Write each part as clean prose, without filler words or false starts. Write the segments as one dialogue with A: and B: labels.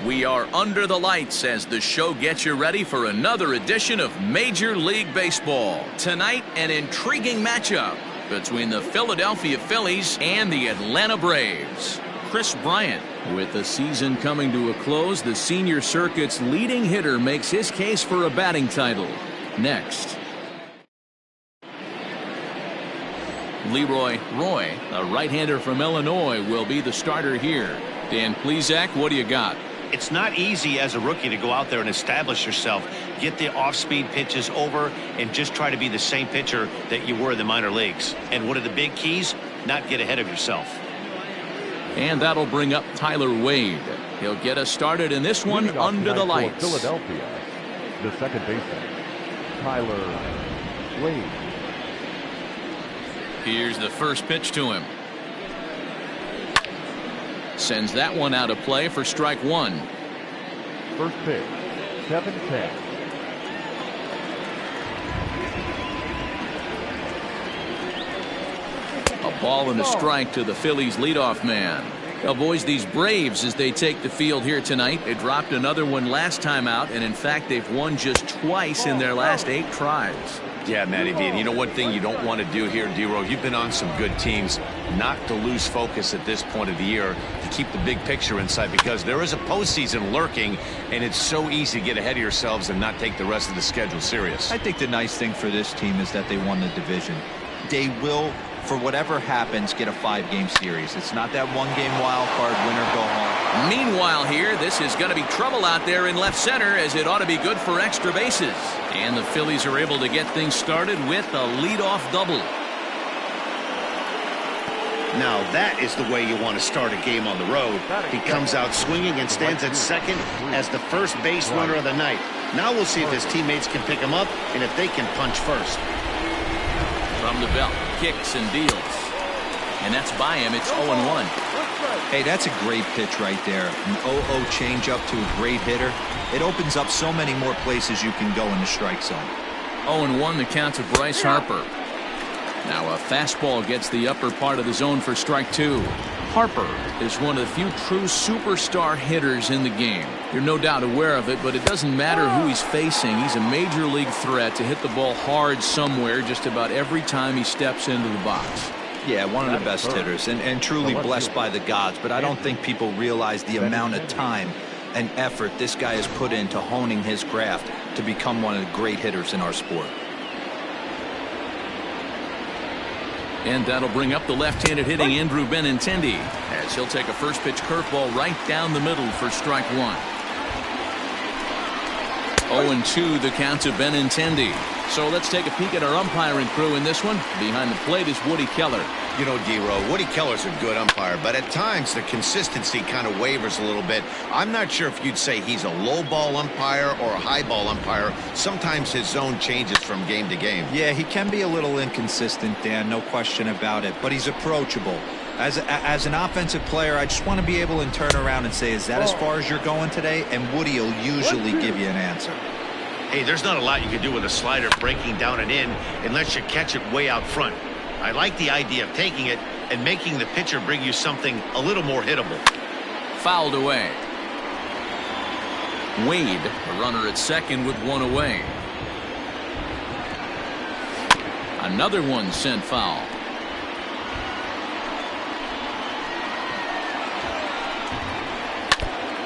A: We are under the lights as the show gets you ready for another edition of Major League Baseball. Tonight, an intriguing matchup between the Philadelphia Phillies and the Atlanta Braves. Kris Bryant, with the season coming to a close, the senior circuit's leading hitter makes his case for a batting title. Next. Leroy, a right-hander from Illinois, will be the starter here. Dan Plesac, what do you got?
B: It's not easy as a rookie to go out there and establish yourself, get the off-speed pitches over, and just try to be the same pitcher that you were in the minor leagues. And one of the big keys, not get ahead of yourself.
A: And that'll bring up Tyler Wade. He'll get us started in this one under the lights.
C: Philadelphia, the second baseman, Tyler Wade.
A: Here's the first pitch to him. Sends that one out of play for strike one.
C: First pitch, 7-10.
A: A ball and a strike to the Phillies leadoff man. Now, boys, these Braves, as they take the field here tonight, they dropped another one last time out, and in fact, they've won just twice in their last 8 tries.
D: Yeah, Matty V. And you know one thing you don't want to do here, D-Row, you've been on some good teams, not to lose focus at this point of the year, to keep the big picture in sight, because there is a postseason lurking, and it's so easy to get ahead of yourselves and not take the rest of the schedule serious.
E: I think the nice thing for this team is that they won the division. They will, for whatever happens, get a 5-game series. It's not that 1-game wild card, win or go home.
A: Meanwhile here, this is going to be trouble out there in left center, as it ought to be good for extra bases. And the Phillies are able to get things started with a leadoff double.
B: Now that is the way you want to start a game on the road. He comes out swinging and stands at second as the first base runner of the night. Now we'll see if his teammates can pick him up and if they can punch first.
A: From the belt, kicks and deals. And that's by him. It's 0-1.
E: Hey, that's a great pitch right there. An 0-0 changeup to a great hitter. It opens up so many more places you can go in the strike zone.
A: 0-1 the count to Bryce Harper. Now a fastball gets the upper part of the zone for strike 2. Harper is one of the few true superstar hitters in the game. You're no doubt aware of it, but it doesn't matter who he's facing. He's a major league threat to hit the ball hard somewhere just about every time he steps into the box.
E: Yeah, one of the best hitters and truly blessed by the gods, but I don't think people realize the amount of time and effort this guy has put into honing his craft to become one of the great hitters in our sport.
A: And that'll bring up the left-handed hitting Andrew Benintendi, as he'll take a first pitch curveball right down the middle for strike 1. 0-2 the count to Benintendi. So let's take a peek at our umpiring crew in this one. Behind the plate is Woody Keller.
D: You know, D-Row, Woody Keller's a good umpire, but at times the consistency kind of wavers a little bit. I'm not sure if you'd say he's a low ball umpire or a high ball umpire. Sometimes his zone changes from game to game.
E: Yeah, he can be a little inconsistent, Dan, no question about it, but he's approachable. As an offensive player, I just want to be able to turn around and say, is that as far as you're going today? And Woody will usually give you an answer.
B: Hey, there's not a lot you can do with a slider breaking down and in unless you catch it way out front. I like the idea of taking it and making the pitcher bring you something a little more hittable.
A: Fouled away. Wade, a runner at second with one away. Another one sent foul.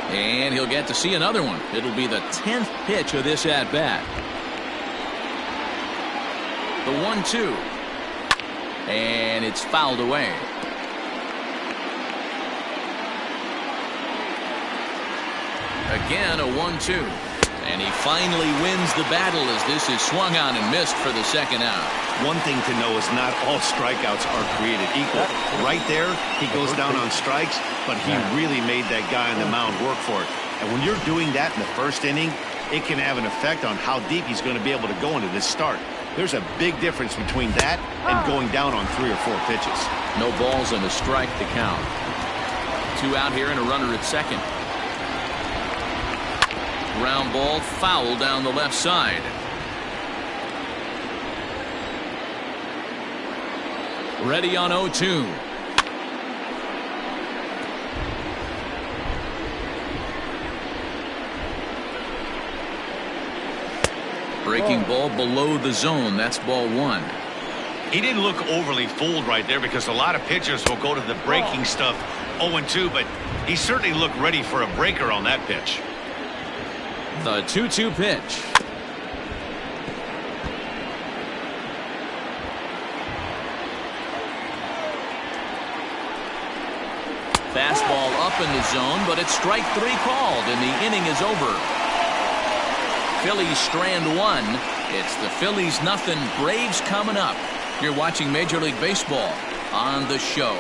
A: And he'll get to see another one. It'll be the 10th pitch of this at-bat. The 1-2. And it's fouled away. Again, a 1-2. And he finally wins the battle as this is swung on and missed for the second out.
B: One thing to know is not all strikeouts are created equal. Right there, he goes down on strikes, but he really made that guy on the mound work for it. And when you're doing that in the first inning, it can have an effect on how deep he's going to be able to go into this start. There's a big difference between that and going down on 3 or 4 pitches.
A: No balls and a strike to count. 2 out here and a runner at second. Ground ball foul down the left side. Ready on 0-2. Breaking ball below the zone. That's ball 1.
B: He didn't look overly fooled right there because a lot of pitchers will go to the breaking stuff 0-2, but he certainly looked ready for a breaker on that pitch.
A: The 2-2 pitch. Fastball up in the zone, but it's strike 3 called, and the inning is over. Phillies strand 1. It's the Phillies nothing, Braves coming up. You're watching Major League Baseball on the show.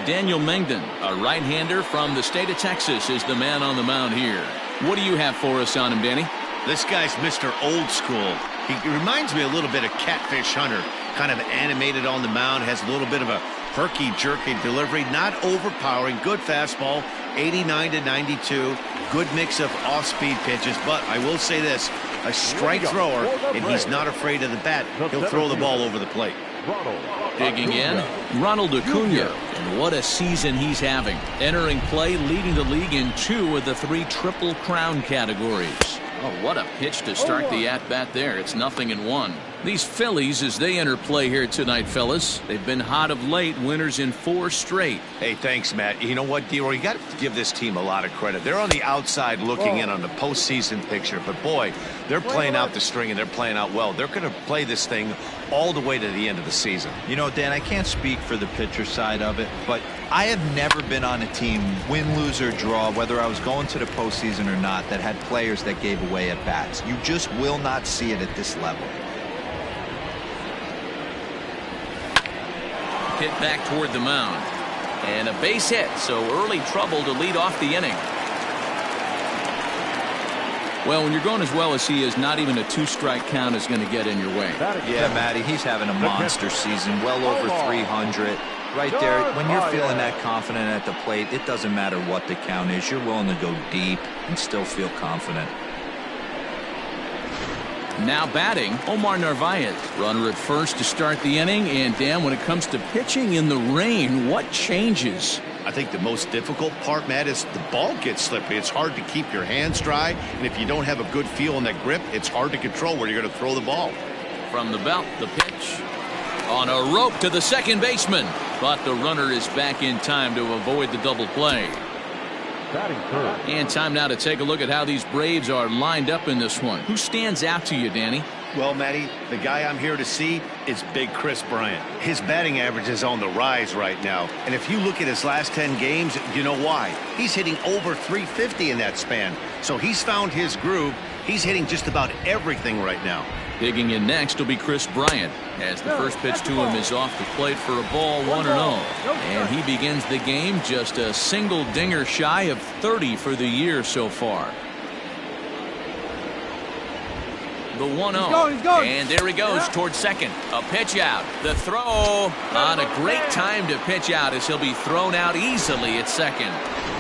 A: Daniel Mengden, a right-hander from the state of Texas, is the man on the mound here. What do you have for us on him, Danny?
B: This guy's Mr. Old School. He reminds me a little bit of Catfish Hunter. Kind of animated on the mound, has a little bit of a herky-jerky delivery, not overpowering, good fastball, 89-92, good mix of off-speed pitches. But I will say this, a strike thrower, and he's not afraid of the bat. He'll throw the ball over the plate.
A: Digging in, Ronald Acuña, and what a season he's having. Entering play, leading the league in 2 of the 3 Triple Crown categories. Oh, what a pitch to start the at-bat there. It's 0-1. These Phillies, as they enter play here tonight, fellas, they've been hot of late, winners in 4 straight.
D: Hey, thanks, Matt. You know what, Leroy? You got to give this team a lot of credit. They're on the outside looking in on the postseason picture, but boy, they're playing out the string and they're playing out well. They're going to play this thing all the way to the end of the season.
E: You know, Dan, I can't speak for the pitcher side of it, but I have never been on a team, win, lose, or draw, whether I was going to the postseason or not, that had players that gave away at bats. You just will not see it at this level.
A: Hit back toward the mound. And a base hit, so early trouble to lead off the inning. Well, when you're going as well as he is, not even a 2-strike count is going to get in your way.
E: Yeah, Matty, he's having a monster season, well over 300. Right there, when you're feeling that confident at the plate, it doesn't matter what the count is. You're willing to go deep and still feel confident.
A: Now batting, Omar Narvaez. Runner at first to start the inning. And Dan, when it comes to pitching in the rain, what changes?
B: I think the most difficult part, Matt, is the ball gets slippery. It's hard to keep your hands dry, and if you don't have a good feel on that grip, it's hard to control where you're going to throw the ball.
A: From the belt, the pitch. On a rope to the second baseman. But the runner is back in time to avoid the double play. And time now to take a look at how these Braves are lined up in this one. Who stands out to you, Danny?
B: Well, Matty, the guy I'm here to see is Big Chris Bryant. His batting average is on the rise right now. And if you look at his last 10 games, you know why. He's hitting over 350 in that span. So he's found his groove. He's hitting just about everything right now.
A: Digging in next will be Chris Bryant, as the first pitch to him is off the plate for a ball, 1-0. And he begins the game just a single dinger shy of 30 for the year so far. The 1-0. And there he goes towards second. A pitch out. The throw on a great time to pitch out as he'll be thrown out easily at second.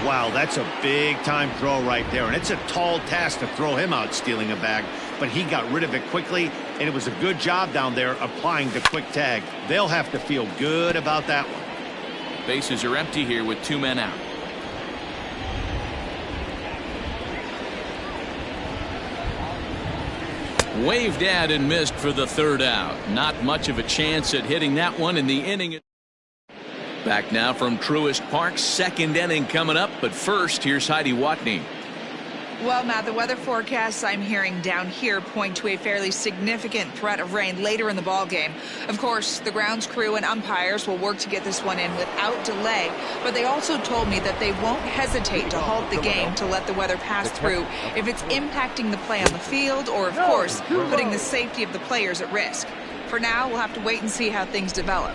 B: Wow, that's a big time throw right there. And it's a tall task to throw him out stealing a bag. But he got rid of it quickly, and it was a good job down there applying the quick tag. They'll have to feel good about that one.
A: Bases are empty here with 2 men out. Waved at and missed for the 3rd out. Not much of a chance at hitting that one in the inning. Back now from Truist Park, 2nd inning coming up. But first, here's Heidi Watney.
F: Well, Matt, the weather forecasts I'm hearing down here point to a fairly significant threat of rain later in the ball game. Of course, the grounds crew and umpires will work to get this one in without delay, but they also told me that they won't hesitate to halt the game to let the weather pass through if it's impacting the play on the field or, of course, putting the safety of the players at risk. For now, we'll have to wait and see how things develop.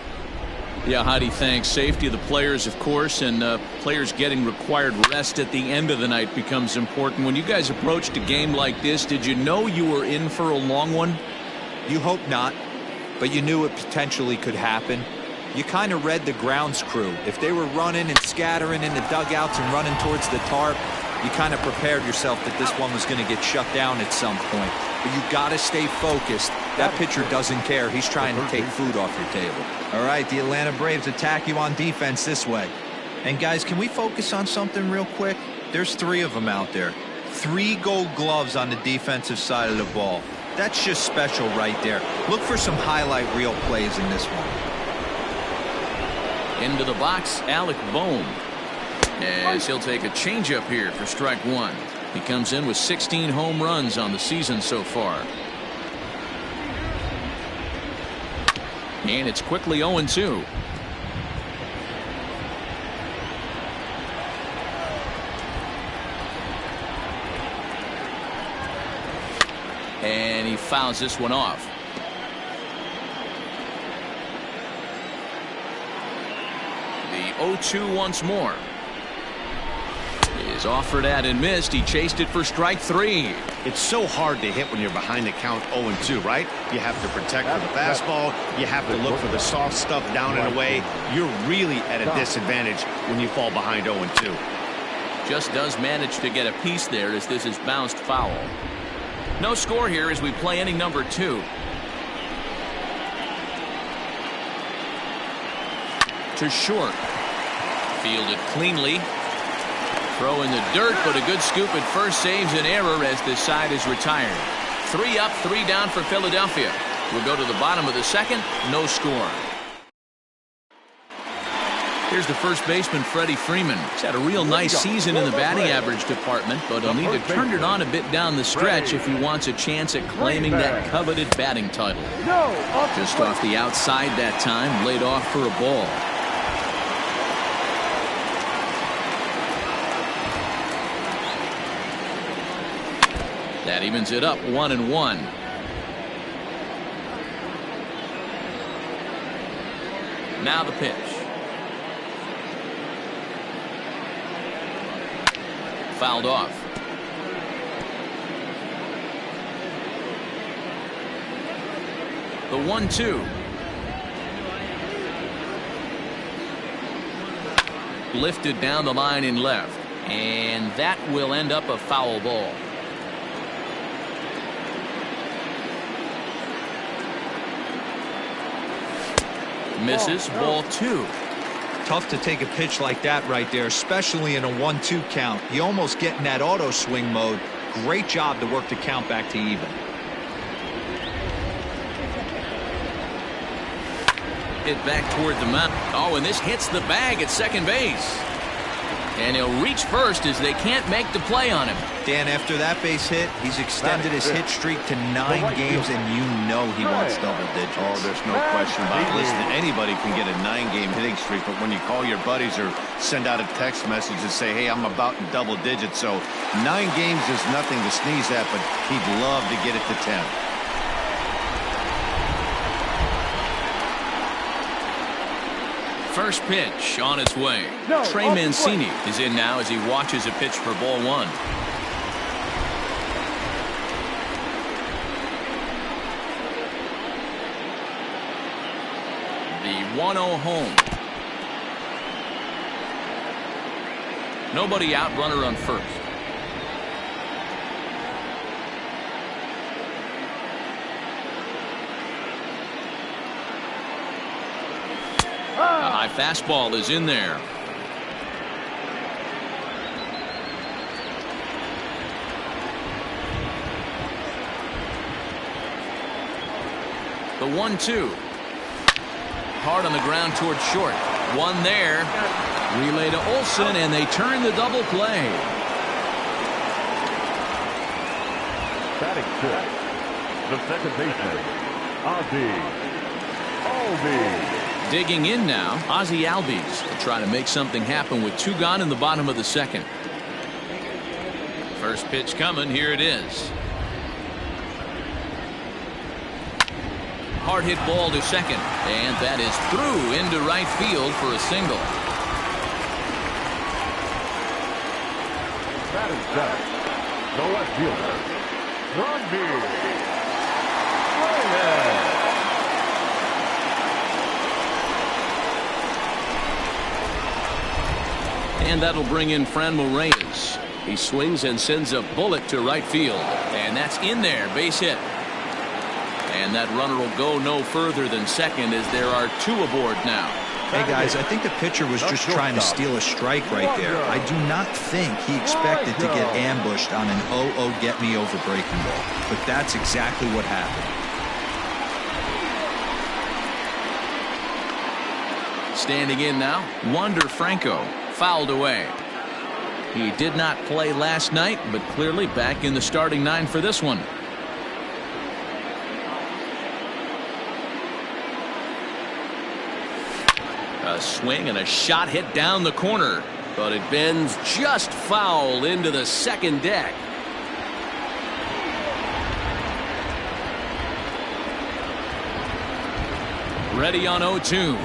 A: Yeah, Heidi, thanks. Safety of the players, of course, and players getting required rest at the end of the night becomes important. When you guys approached a game like this, did you know you were in for a long one?
E: You hope not, but you knew it potentially could happen. You kind of read the grounds crew. If they were running and scattering in the dugouts and running towards the tarp, you kind of prepared yourself that this one was going to get shut down at some point. But you got to stay focused. That pitcher doesn't care. He's trying to take food off your table. All right, the Atlanta Braves attack you on defense this way. And guys, can we focus on something real quick? There's 3 of them out there. 3 gold gloves on the defensive side of the ball. That's just special right there. Look for some highlight reel plays in this one.
A: Into the box, Alec Bohm. As he'll take a changeup here for strike 1. He comes in with 16 home runs on the season so far. And it's quickly 0-2. And he fouls this one off. The 0-2 once more. Is offered at and missed. He chased it for strike 3.
B: It's so hard to hit when you're behind the count 0-2, right? You have to protect for the fastball. You have to look for the soft stuff down and away. You're really at a disadvantage when you fall behind 0-2.
A: Just does manage to get a piece there as this is bounced foul. No score here as we play inning number 2. To short. Fielded cleanly. Throw in the dirt, but a good scoop at first saves an error as this side is retired. 3 up, 3 down for Philadelphia. We'll go to the bottom of the second. No score. Here's the first baseman, Freddie Freeman. He's had a real nice season in the batting average department, but he'll need to turn it on a bit down the stretch if he wants a chance at claiming that coveted batting title. Just off the outside that time, laid off for a ball. That evens it up 1-1. Now the pitch. Fouled off. The 1-2. Lifted down the line in left. And that will end up a foul ball. Misses. Ball 2.
E: Tough to take a pitch like that right there, especially in a 1-2 count. You almost get in that auto swing mode. Great job to work the count back to even.
A: Hit back toward the mound. Oh, and this hits the bag at second base. And he'll reach first as they can't make the play on him.
E: Dan, after that base hit, he's extended his hit streak to 9 games, and you know he wants double digits.
B: Oh, there's no question about it. Listen, anybody can get a 9-game hitting streak, but when you call your buddies or send out a text message and say, hey, I'm about in double digits, so 9 games is nothing to sneeze at, but he'd love to get it to 10.
A: First pitch on its way. Trey Mancini is in now as he watches a pitch for ball 1. The 1-0 home. Nobody out, runner on first. A high fastball is in there. The 1-2. Hard on the ground towards short. One there. Relay to Olsen, and they turn the double play.
C: Batting 6, the second baseman, Ozzie Albies.
A: Digging in now, Ozzie Albies will try to make something happen with 2 gone in the bottom of the second. First pitch coming. Here it is. Hard hit ball to second, and that is through into right field for a single.
C: Batting 7, the left fielder, Bryant.
A: And that'll bring in Franmil Reyes. He swings and sends a bullet to right field. And that's in there, base hit. And that runner will go no further than second as there are 2 aboard now.
E: Hey guys, I think the pitcher was just trying to steal a strike right there. I do not think he expected to get ambushed on an 0-0 get me over breaking ball, but that's exactly what happened.
A: Standing in now, Wander Franco, fouled away. He did not play last night, but clearly back in the starting 9 for this one. A swing and a shot hit down the corner, but it bends just foul into the second deck. Ready on 0-2.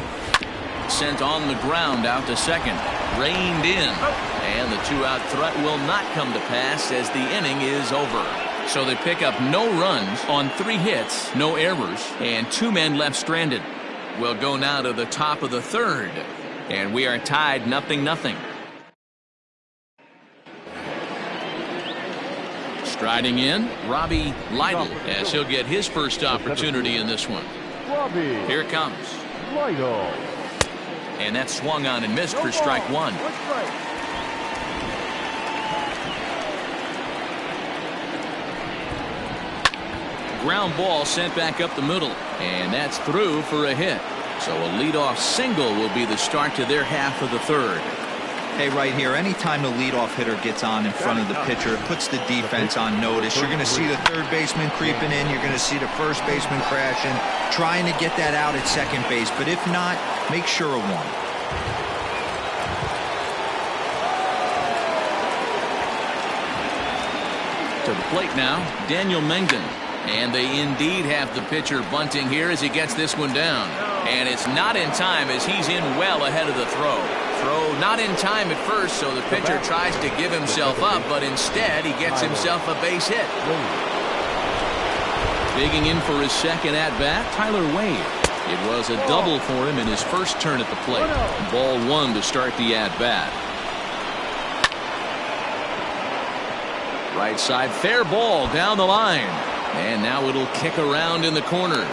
A: Sent on the ground out to second. Reined in. And the 2-out threat will not come to pass as the inning is over. So they pick up no runs on 3 hits, no errors, and 2 men left stranded. We'll go now to the top of the 3rd. And we are tied 0-0. Striding in, Robbie Lytle, as he'll get his first opportunity in this one. Here it comes. And that swung on and missed for strike 1. Ground ball sent back up the middle, and that's through for a hit. So a leadoff single will be the start to their half of the 3rd.
E: Hey, right here, anytime the leadoff hitter gets on in front of the pitcher, it puts the defense on notice. You're going to see the 3rd baseman creeping in. You're going to see the 1st baseman crashing, trying to get that out at second base. But if not, make sure of one.
A: To the plate now, Daniel Mengden. And they indeed have the pitcher bunting here as he gets this one down. And it's not in time as he's in well ahead of the throw. Throw not in time at first, so the pitcher tries to give himself up, but instead he gets himself a base hit. Digging in for his second at-bat, Tyler Wade. It was a double for him in his first turn at the plate. Ball 1 to start the at-bat. Right side, fair ball down the line. And now it'll kick around in the corner.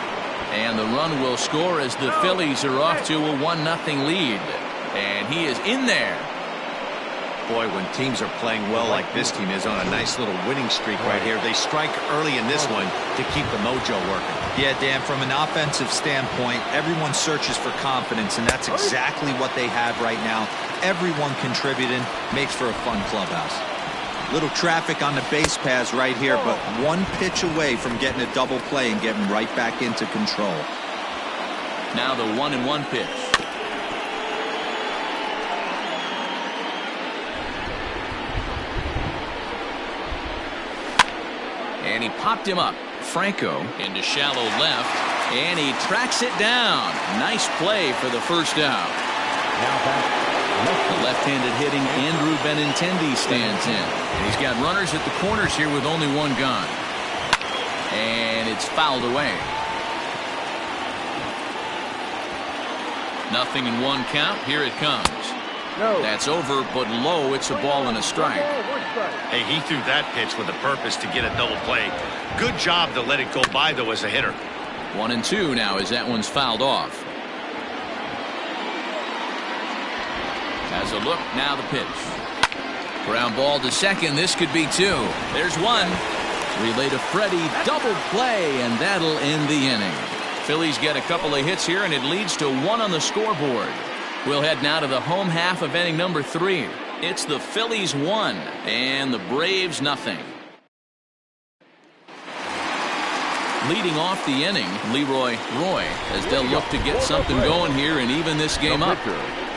A: And the run will score as the Phillies are off to a 1-0 lead. And he is in there.
D: Boy, when teams are playing well like this team is on a nice little winning streak right here, they strike early in this one to keep the mojo working.
E: Yeah, Dan, from an offensive standpoint, everyone searches for confidence, and that's exactly what they have right now. Everyone contributing makes for a fun clubhouse. Little traffic on the base paths right here, but 1 pitch away from getting a double play and getting right back into control.
A: Now the 1-1 pitch. And he popped him up. Franco into shallow left, and he tracks it down. Nice play for the first out. The left-handed hitting Andrew Benintendi stands in. And he's got runners at the corners here with only 1 gone. And it's fouled away. 0-1 count. Here it comes. That's over, but low. It's a ball and a strike.
B: Hey, he threw that pitch with a purpose to get a double play. Good job to let it go by, though, as a hitter.
A: 1-2 now as that one's fouled off. Has a look, now the pitch. Ground ball to second, this could be 2. There's 1. Relay to Freddie, double play, and that'll end the inning. Phillies get a couple of hits here, and it leads to 1 on the scoreboard. We'll head now to the home half of inning number 3. It's the Phillies 1 and the Braves 0. Leading off the inning, Leroy, as they'll look to get something going here and even this game up.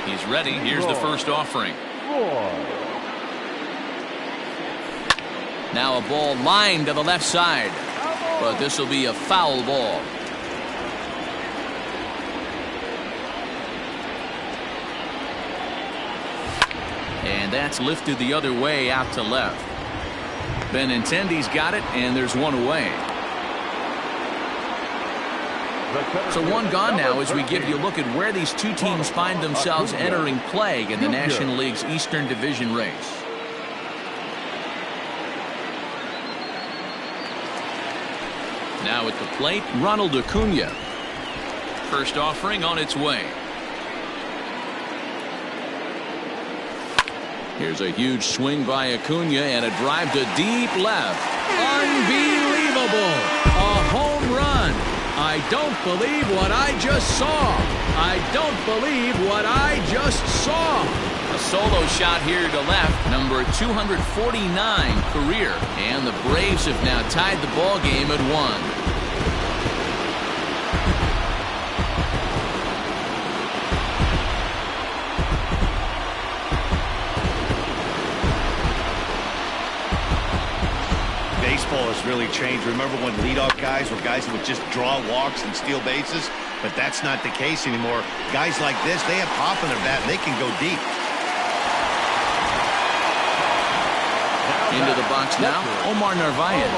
A: He's ready. Here's the first offering. Now a ball lined to the left side, but this will be a foul ball. And that's lifted the other way out to left. Benintendi's got it, and there's 1 away. So 1 gone now as we give you a look at where these 2 teams find themselves entering play in the National League's Eastern Division race. Now at the plate, Ronald Acuña. First offering on its way. Here's a huge swing by Acuña and a drive to deep left. Unbelievable. A home run. I don't believe what I just saw. I don't believe what I just saw. A solo shot here to left, number 249 career. And the Braves have now tied the ball game at 1.
B: Baseball has really changed. Remember when leadoff guys were guys that would just draw walks and steal bases? But that's not the case anymore. Guys like this, they have pop in their bat and they can go deep.
A: Into the box now, Omar Narvaez.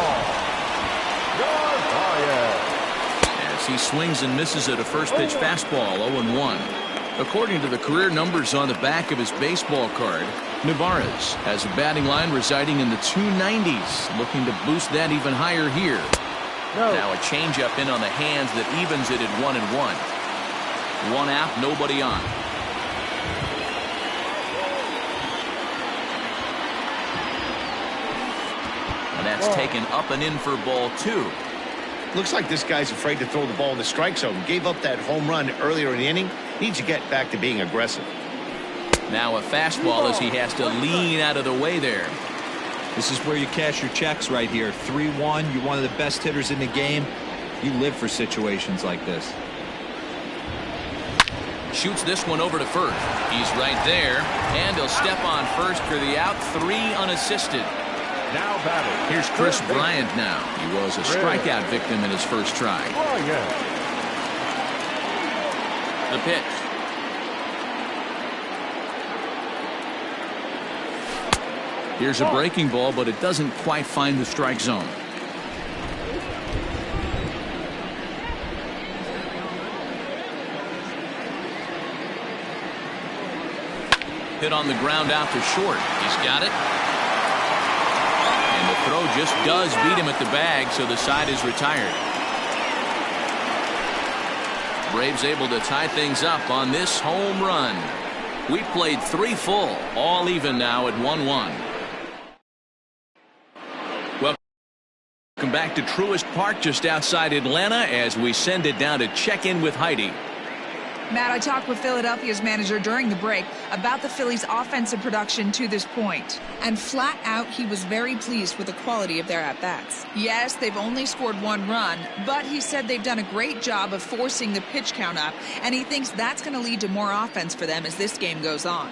A: As he swings and misses at a first pitch fastball, 0-1. According to the career numbers on the back of his baseball card, Narvaez has a batting line residing in the 290s, looking to boost that even higher here. Now a changeup in on the hands that evens it at 1-1. One out, nobody on. And that's taken up and in for ball 2.
B: Looks like this guy's afraid to throw the ball in the strike zone. Gave up that home run earlier in the inning. Needs to get back to being aggressive.
A: Now a fastball as he has to lean out of the way there.
E: This is where you cash your checks right here. 3-1. You're one of the best hitters in the game. You live for situations like this.
A: Shoots this one over to first. He's right there, and he'll step on first for the out. 3 unassisted.
C: Now batting.
A: Here's Chris Bryant now. He was a strikeout victim in his first try. The pitch. Here's a breaking ball, but it doesn't quite find the strike zone. Hit on the ground out to short. He's got it. And the throw just does beat him at the bag, so the side is retired. Braves able to tie things up on this home run. We played 3 full, all even now at 1-1. Welcome back to Truist Park just outside Atlanta as we send it down to check in with Heidi.
F: Matt, I talked with Philadelphia's manager during the break about the Phillies' offensive production to this point. And flat out, he was very pleased with the quality of their at-bats. Yes, they've only scored 1 run, but he said they've done a great job of forcing the pitch count up, and he thinks that's going to lead to more offense for them as this game goes on.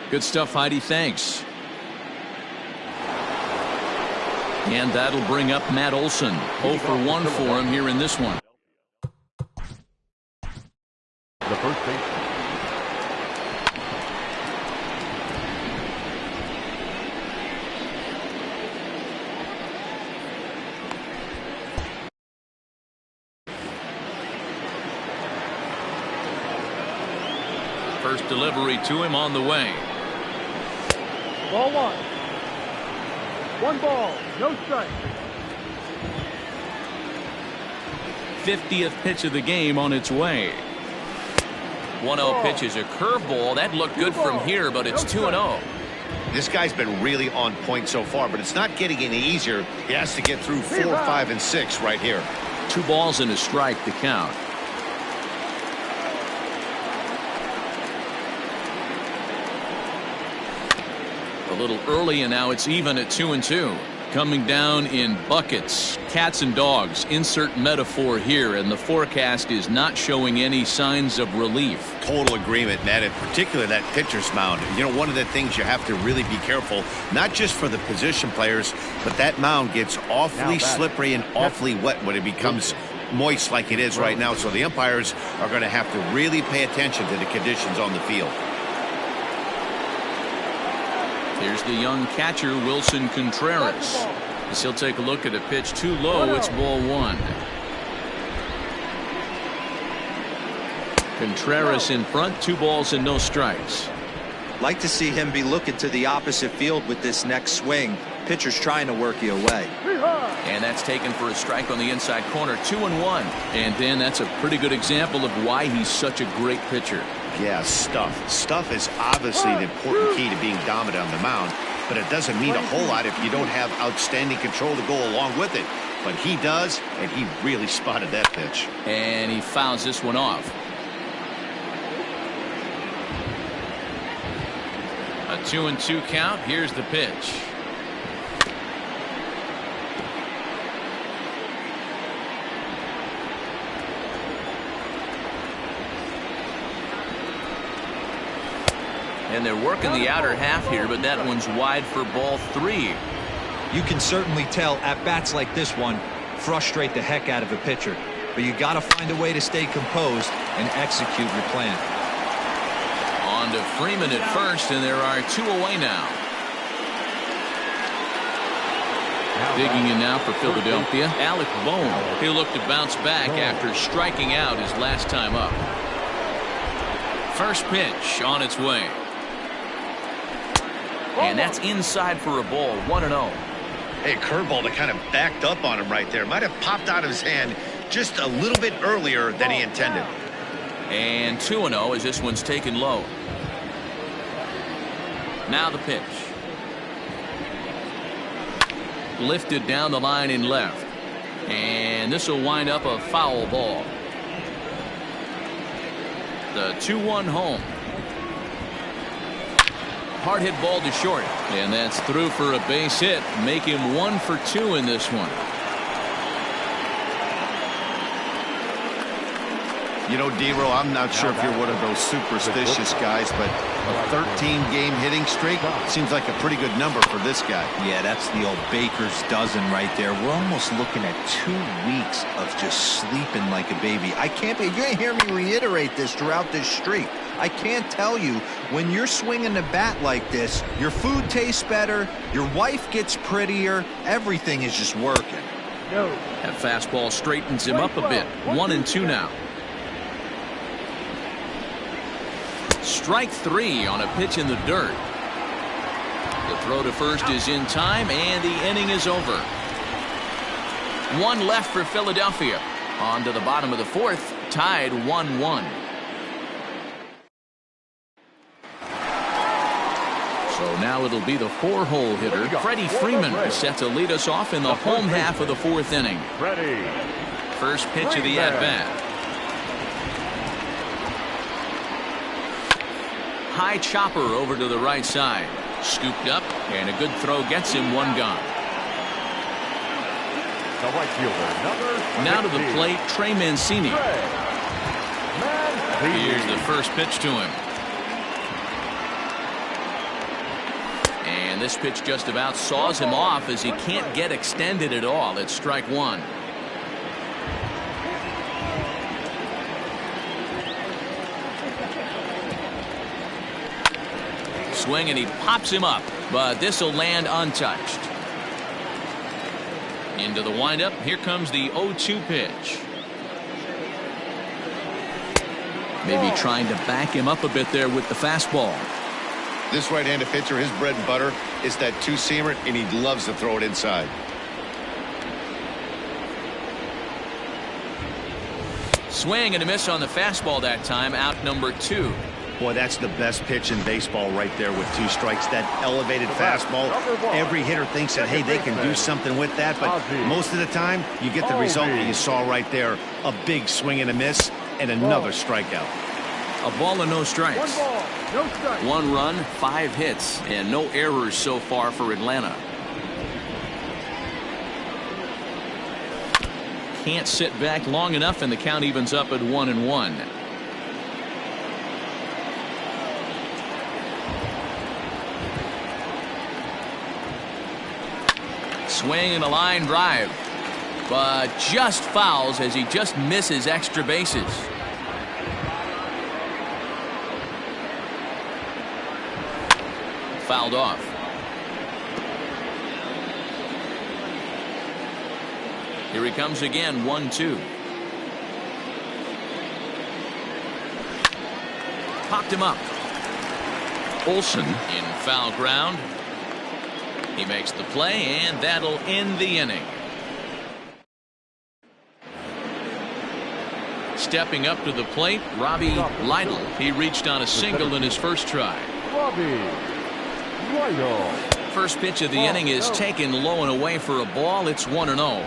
A: Good stuff, Heidi. Thanks. And that'll bring up Matt Olson. 0 for 1 for him here in this one.
C: The first baseman.
A: First delivery to him on the way.
G: Ball 1. 1 ball, no strike.
A: 50th pitch of the game on its way. 1-0 pitch is a curveball. That looked good from here, but it's 2-0.
B: This guy's been really on point so far, but it's not getting any easier. He has to get through 4, 5, and 6 right here.
A: 2 balls and a strike to count. A little early, and now it's even at 2-2. Coming down in buckets, cats and dogs, insert metaphor here, and the forecast is not showing any signs of relief.
B: Total agreement, Matt, in particular that pitcher's mound. You know, one of the things you have to really be careful, not just for the position players, but that mound gets awfully slippery and awfully wet when it becomes moist like it is right now. So the umpires are going to have to really pay attention to the conditions on the field.
A: Here's the young catcher, Wilson Contreras. As he'll take a look at a pitch too low, it's ball 1. Contreras in front, 2 balls and no strikes.
E: Like to see him be looking to the opposite field with this next swing. Pitcher's trying to work you away.
A: And that's taken for a strike on the inside corner, 2-1. And then that's a pretty good example of why he's such a great pitcher.
B: Yeah, stuff. Stuff is obviously the important key to being dominant on the mound, but it doesn't mean a whole lot if you don't have outstanding control to go along with it. But he does, and he really spotted that pitch.
A: And he fouls this one off. A 2-2 count. Here's the pitch. And they're working the outer half here, but that one's wide for ball 3.
E: You can certainly tell at bats like this one frustrate the heck out of a pitcher, but you got to find a way to stay composed and execute your plan.
A: On to Freeman at first, and there are 2 away now. Digging in now for Philadelphia, Alec Bohm. He'll look to bounce back after striking out his last time up. First pitch on its way. And that's inside for a ball, 1-0.
B: Hey, curveball that kind of backed up on him right there. Might have popped out of his hand just a little bit earlier than he intended.
A: And 2-0 as this one's taken low. Now the pitch. Lifted down the line in left. And this will wind up a foul ball. The 2-1 home. Hard hit ball to short, and that's through for a base hit. Make him 1 for 2 in this one.
B: You know, D-Row, I'm not sure if you're one of those superstitious guys, but a 13-game hitting streak seems like a pretty good number for this guy.
E: Yeah, that's the old baker's dozen right there. We're almost looking at 2 weeks of just sleeping like a baby. I can't be. You're going to hear me reiterate this throughout this streak. I can't tell you, when you're swinging the bat like this, your food tastes better, your wife gets prettier, everything is just working.
A: That fastball straightens him up a bit. 1-2 now. Strike 3 on a pitch in the dirt. The throw to first is in time, and the inning is over. 1 left for Philadelphia. On to the bottom of the 4th, tied 1-1. So now it'll be the 4-hole hitter, Freddie Freeman, set to lead us off in the home half of the 4th inning. First pitch of the at-bat. High chopper over to the right side. Scooped up, and a good throw gets him 1 gone.
C: The right fielder, number
A: Now to the plate, Trey Mancini. Here's the first pitch to him. And this pitch just about saws him off as he can't get extended at all. It's strike 1. Swing, and he pops him up, but this will land untouched. Into the windup. Here comes the 0-2 pitch. Maybe trying to back him up a bit there with the fastball.
B: This right-handed pitcher, his bread and butter is that 2-seamer, and he loves to throw it inside.
A: Swing and a miss on the fastball that time. Out number 2.
B: Boy, that's the best pitch in baseball right there with 2 strikes. That elevated fastball. Every hitter thinks that, hey, they can do something with that, but most of the time you get the result that you saw right there. A big swing and a miss and another strikeout.
A: A ball and no strikes. 1 run, 5 hits, and no errors so far for Atlanta. Can't sit back long enough, and the count evens up at 1-1. Swing and a line drive, but just fouls as he just misses extra bases. Fouled off. Here he comes again, 1-2. Popped him up. Olsen in foul ground. He makes the play, and that'll end the inning. Stepping up to the plate, Robbie Lytle. He reached on a single in his first try.
C: Robbie Lytle.
A: First pitch of the inning is taken low and away for a ball. It's 1-0.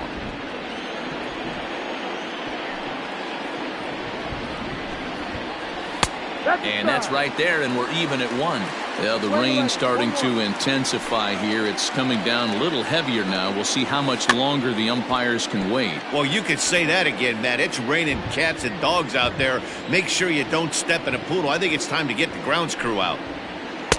A: And that's right there, and we're even at 1. Well, the rain's starting to intensify here. It's coming down a little heavier now. We'll see how much longer the umpires can wait.
B: Well, you could say that again, Matt. It's raining cats and dogs out there. Make sure you don't step in a poodle. I think it's time to get the grounds crew out.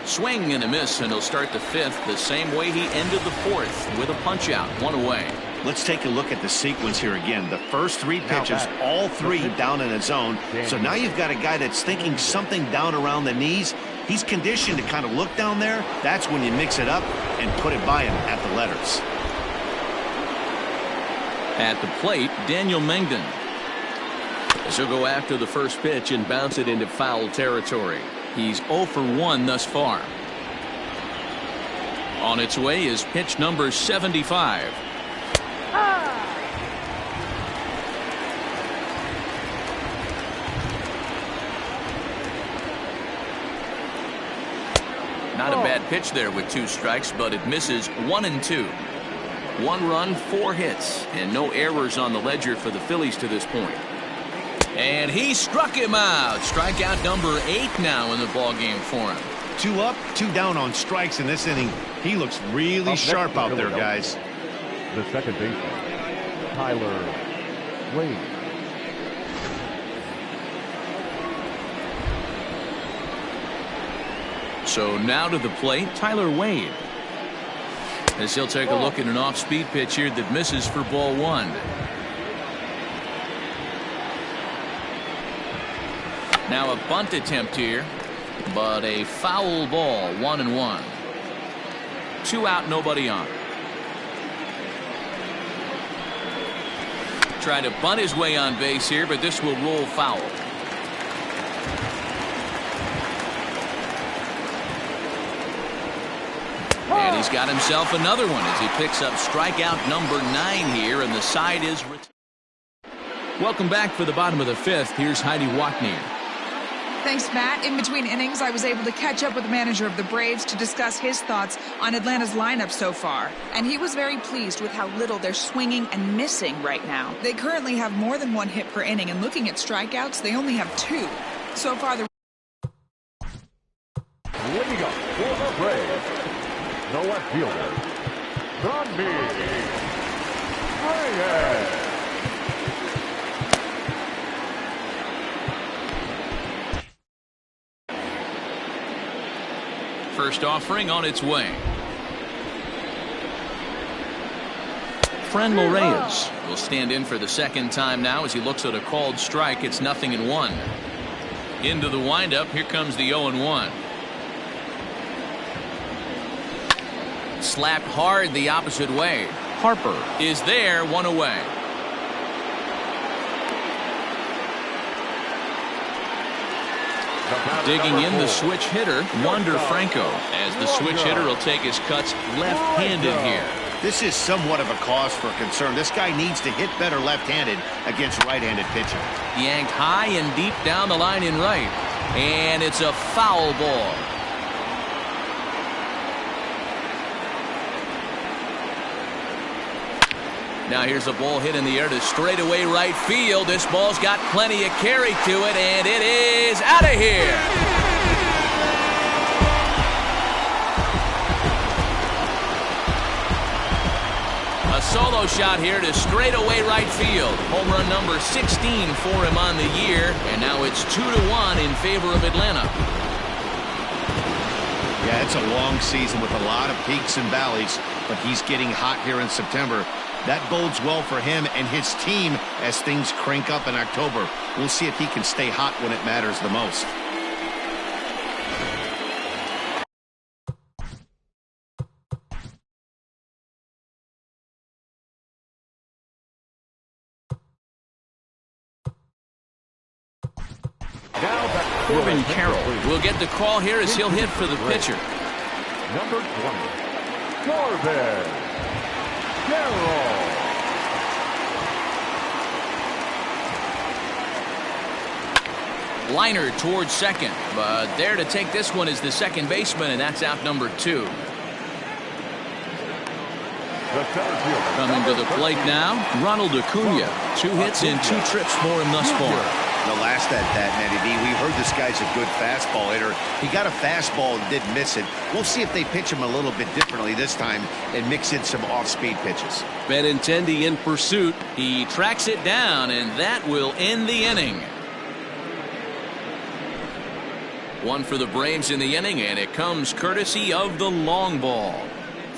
A: Swing and a miss, and he'll start the 5th the same way he ended the 4th with a punch out, 1 away.
B: Let's take a look at the sequence here again. The first 3 pitches, all 3 down in the zone. So now you've got a guy that's thinking something down around the knees. He's conditioned to kind of look down there. That's when you mix it up and put it by him at the letters.
A: At the plate, Daniel Mengden. He'll go after the first pitch and bounce it into foul territory. He's 0 for 1 thus far. On its way is pitch number 75. Not a bad pitch there with 2 strikes, but it misses 1 and 2. 1 run, 4 hits, and no errors on the ledger for the Phillies to this point. And he struck him out. Strikeout number 8 now in the ballgame for him.
B: 2 up, 2 down on strikes in this inning. He looks really sharp out there, guys.
C: The second baseman, Tyler Wade.
A: So now to the plate, Tyler Wade. As he'll take a look at an off-speed pitch here that misses for ball 1. Now a bunt attempt here, but a foul ball, 1-1. 2 out, nobody on. Trying to bunt his way on base here, but this will roll foul. And he's got himself another one as he picks up strikeout number 9 here, and the side is. Welcome back for the bottom of the 5th. Here's Heidi Watney.
F: Thanks, Matt. In between innings, I was able to catch up with the manager of the Braves to discuss his thoughts on Atlanta's lineup so far. And he was very pleased with how little they're swinging and missing right now. They currently have more than 1 hit per inning, and looking at strikeouts, they only have 2. So far, the
C: Leading up for the Braves, the left fielder, Bryant.
A: First offering on its way. Franmil Reyes will stand in for the second time now as he looks at a called strike. It's 0-1. Into the windup. Here comes the 0-1. Slapped hard the opposite way. Harper is there, 1 away. Digging in the switch hitter, Wander Franco, as the switch hitter will take his cuts left-handed here.
B: This is somewhat of a cause for concern. This guy needs to hit better left-handed against right-handed pitching.
A: Yanked high and deep down the line in right. And it's a foul ball. Now here's a ball hit in the air to straightaway right field. This ball's got plenty of carry to it, and it is out of here. A solo shot here to straightaway right field. Home run number 16 for him on the year, and now it's 2-1 in favor of Atlanta.
B: Yeah, it's a long season with a lot of peaks and valleys, but he's getting hot here in September. That bodes well for him and his team as things crank up in October. We'll see if he can stay hot when it matters the most.
A: Corbin Carroll will get the call here as he'll hit for the pitcher.
C: Number 20, Corbin Carroll.
A: Liner towards second, but there to take this one is the second baseman, and that's out number 2. Coming to the plate now, Ronald Acuña. 2 hits and 2 trips for him thus far.
B: The last at that, Matty B, we heard this guy's a good fastball hitter. He got a fastball and didn't miss it. We'll see if they pitch him a little bit differently this time and mix in some off-speed pitches.
A: Benintendi in pursuit. He tracks it down, and that will end the inning. 1 for the Braves in the inning, and it comes courtesy of the long ball.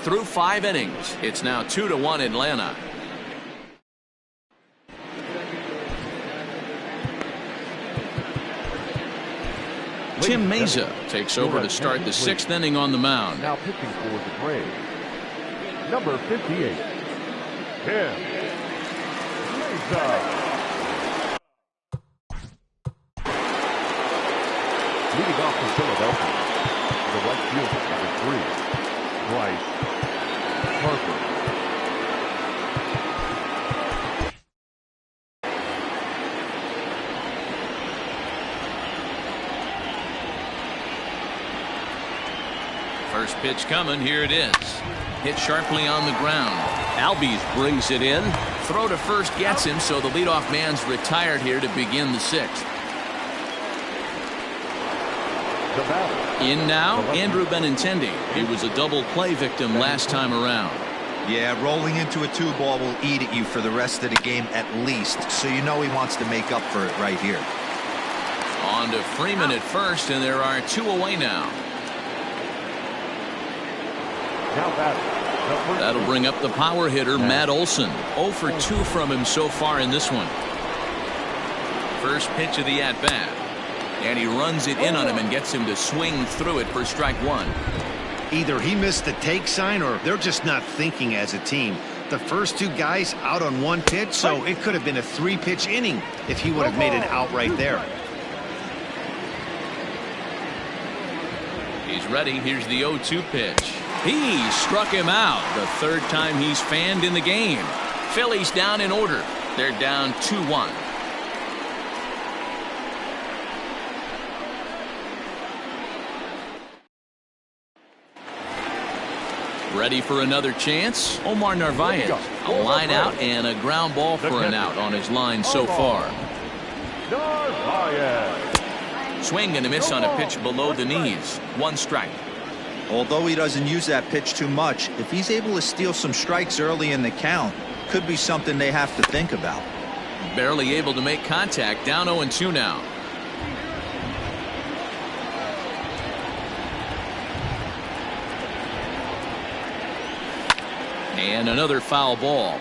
A: Through 5 innings, it's now 2-1 Atlanta. Tim Meza takes over to start the 6th inning on the mound.
C: Now pitching for the Braves, number 58, Tim Meza. Leading off from Philadelphia, the right fielder, number 3, Bryant.
A: First pitch coming. Here it is. Hit sharply on the ground. Albies brings it in. Throw to first gets him, so the leadoff man's retired here to begin the 6th. In now, Andrew Benintendi. He was a double play victim last time around.
E: Yeah, rolling into a 2-ball will eat at you for the rest of the game at least, so you know he wants to make up for it right here.
A: On to Freeman at first, and there are 2 away now. That'll bring up the power hitter, Matt Olson. 0 for 2 from him so far in this one. First pitch of the at-bat. And he runs it in on him and gets him to swing through it for strike 1.
B: Either he missed the take sign or they're just not thinking as a team. The first 2 guys out on 1 pitch, so it could have been a 3-pitch inning if he would have made an out right there.
A: He's ready. Here's the 0-2 pitch. He struck him out. The 3rd time he's fanned in the game. Phillies down in order. They're down 2-1. Ready for another chance? Omar Narvaez. A line out and a ground ball for an out on his line so far. Swing and a miss on a pitch below the knees. 1 strike.
E: Although he doesn't use that pitch too much, if he's able to steal some strikes early in the count, could be something they have to think about.
A: Barely able to make contact. Down 0-2 now. And another foul ball.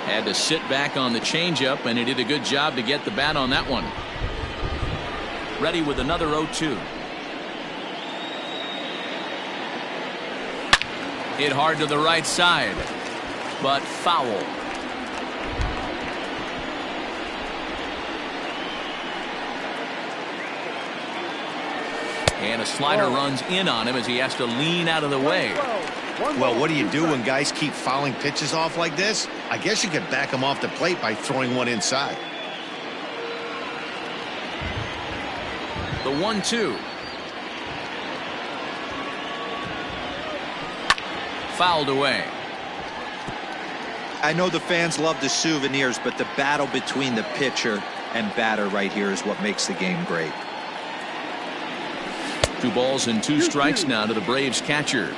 A: Had to sit back on the changeup, and he did a good job to get the bat on that one. Ready with another 0-2. Hit hard to the right side, but foul. And a slider runs in on him as he has to lean out of the way.
B: Well, what do you do when guys keep fouling pitches off like this? I guess you could back them off the plate by throwing one inside.
A: The 1-2. Fouled away.
E: I know the fans love the souvenirs, but the battle between the pitcher and batter right here is what makes the game great.
A: 2 balls and 2 strikes now to the Braves catcher.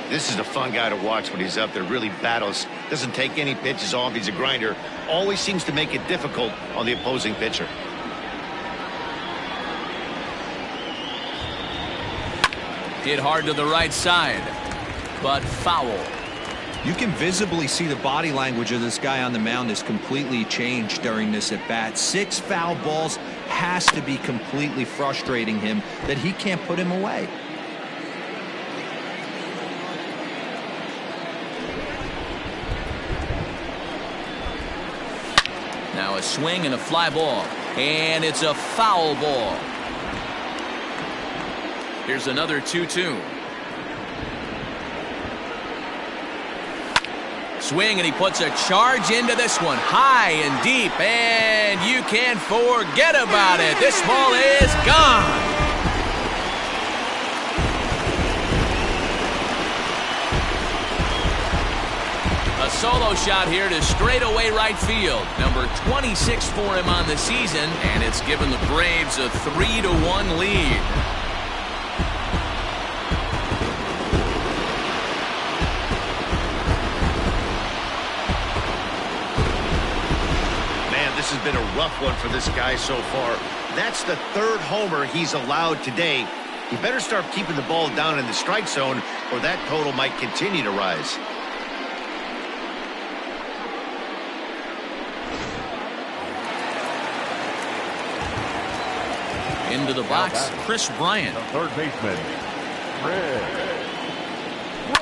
B: This is a fun guy to watch when he's up there. Really battles. Doesn't take any pitches off. He's a grinder. Always seems to make it difficult on the opposing pitcher.
A: Hit hard to the right side, but foul.
E: You can visibly see the body language of this guy on the mound has completely changed during this at bat. 6 foul balls has to be completely frustrating him that he can't put him away.
A: Now a swing and a fly ball, and it's a foul ball. Here's another 2-2. swing, and he puts a charge into this one. High and deep, and you can't forget about it. This ball is gone. A solo shot here to straightaway right field. Number 26 for him on the season, and it's given the Braves a 3-1 lead.
B: This has been a rough one for this guy so far. That's the third homer he's allowed today. He better start keeping the ball down in the strike zone, or that total might continue to rise.
A: Into the box, Chris Bryant.
C: The third baseman,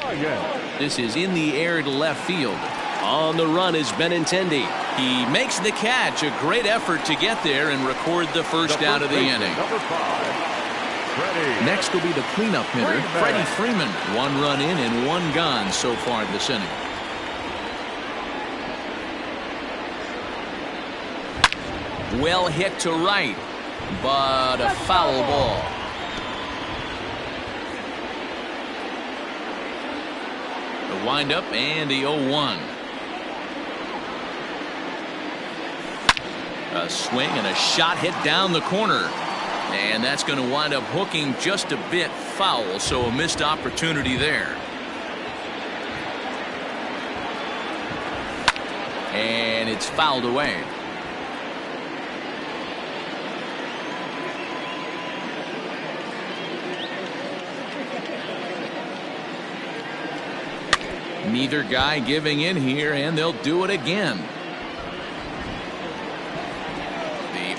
C: Bryant.
A: This is in the air to left field. On the run is Benintendi. He makes the catch. A great effort to get there and record the first out of the inning.
C: Number 5,
A: Next will be the cleanup hitter, Freeman. 1 run in and 1 gone so far this inning. Well hit to right, but a foul ball. The windup and the 0-1. A swing and a shot hit down the corner. And that's going to wind up hooking just a bit foul, so a missed opportunity there. And it's fouled away. Neither guy giving in here, and they'll do it again.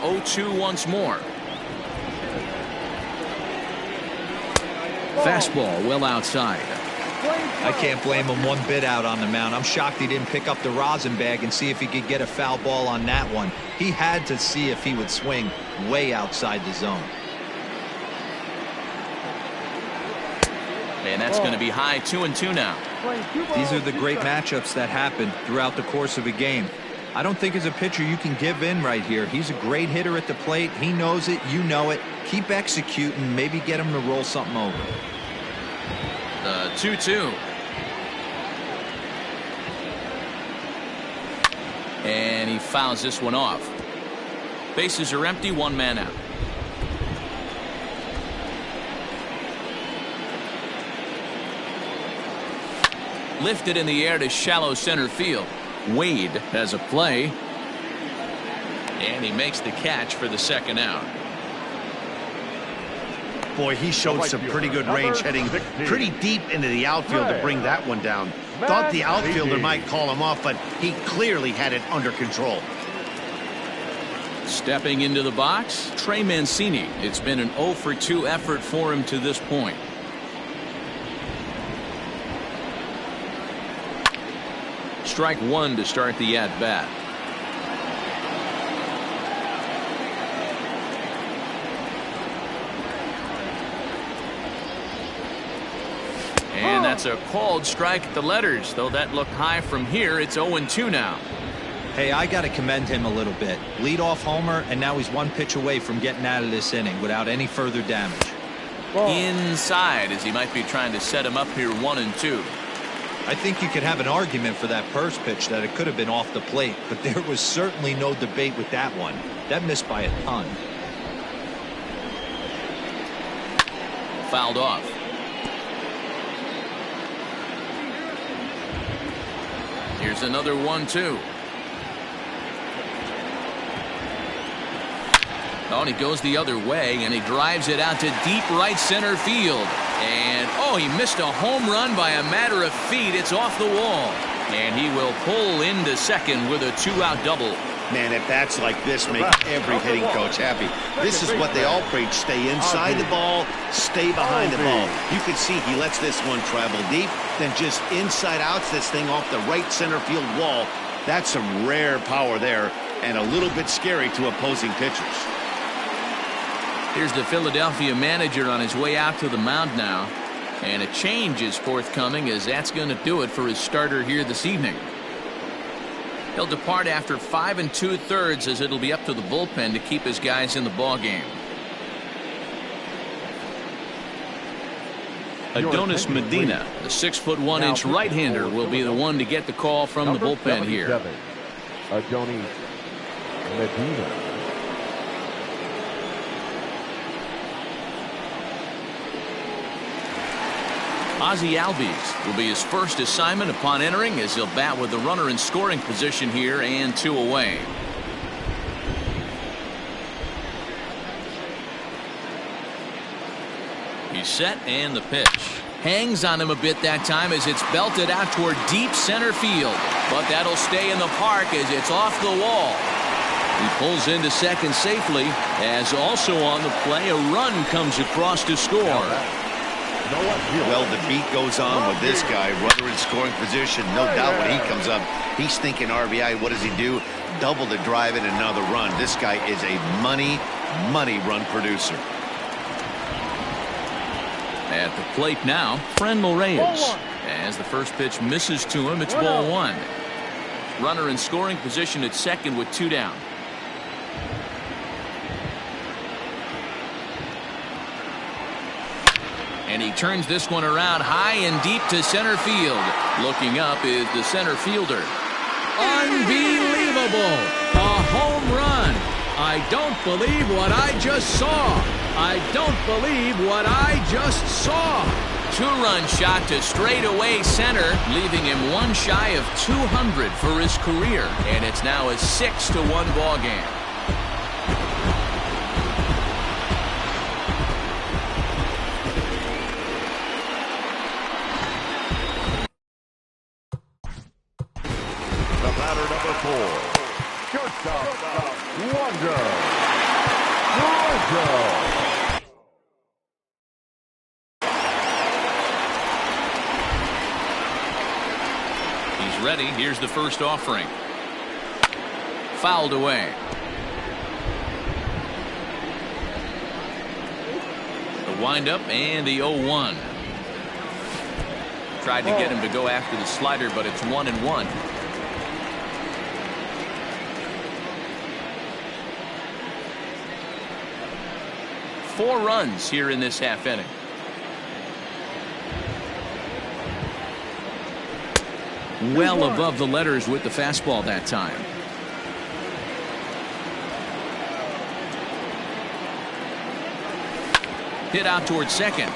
A: 0-2 once more. Fastball well outside.
E: I can't blame him one bit out on the mound. I'm shocked he didn't pick up the rosin bag and see if he could get a foul ball on that one. He had to see if he would swing way outside the zone.
A: And that's going to be high. 2-2 now.
E: These are the great matchups that happen throughout the course of a game. I don't think as a pitcher you can give in right here. He's a great hitter at the plate. He knows it. You know it. Keep executing. Maybe get him to roll something over.
A: The 2-2. And he fouls this one off. Bases are empty. 1 man out. Lifted in the air to shallow center field. Wade has a play, and he makes the catch for the second out.
B: Boy, he showed some pretty good range heading pretty deep into the outfield to bring that one down. Thought the outfielder might call him off, but he clearly had it under control.
A: Stepping into the box, Trey Mancini. It's been an 0-for-2 effort for him to this point. Strike 1 to start the at-bat. And that's a called strike at the letters, though that looked high from here. It's 0-2 now.
E: Hey, I got to commend him a little bit. Leadoff homer, and now he's 1 pitch away from getting out of this inning without any further damage.
A: Inside, as he might be trying to set him up here 1-2.
E: I think you could have an argument for that first pitch that it could have been off the plate, but there was certainly no debate with that one. That missed by a ton.
A: Fouled off. Here's another 1-2. Oh, and he goes the other way, and he drives it out to deep right center field. And, oh, he missed a home run by a matter of feet. It's off the wall. And he will pull into second with a 2-out double.
B: Man, at bats like this make every hitting coach happy. This is what they all preach. Stay inside the ball, stay behind the ball. You can see he lets this one travel deep, then just inside outs this thing off the right center field wall. That's some rare power there, and a little bit scary to opposing pitchers.
A: Here's the Philadelphia manager on his way out to the mound now. And a change is forthcoming, as that's going to do it for his starter here this evening. He'll depart after 5 2/3 as it'll be up to the bullpen to keep his guys in the ball game. Adonis Medina, the 6'1" right-hander, will be the one to get the call from the bullpen here.
C: Adonis Medina.
A: Ozzie Albies will be his first assignment upon entering as he'll bat with the runner in scoring position here and 2 away. He's set and the pitch. Hangs on him a bit that time as it's belted out toward deep center field. But that'll stay in the park as it's off the wall. He pulls into second safely as also on the play a run comes across to score.
B: Well, the beat goes on with this guy. Runner in scoring position. No doubt when he comes up, he's thinking RBI. What does he do? Double the drive and another run. This guy is a money run producer.
A: At the plate now, Frenmel Reyes. As the first pitch misses to him, it's ball 1. Runner in scoring position at second with 2 down. And he turns this one around high and deep to center field. Looking up is the center fielder. Unbelievable! A home run! I don't believe what I just saw. I don't believe what I just saw. 2-run shot to straightaway center, leaving him 1 shy of 200 for his career. And it's now a 6-1 ball game. He's ready. Here's the first offering. Fouled away. The windup and the 0-1. Tried to get him to go after the slider, but it's 1-1. Four runs here in this half inning. Well above the letters with the fastball that time. Hit out towards second.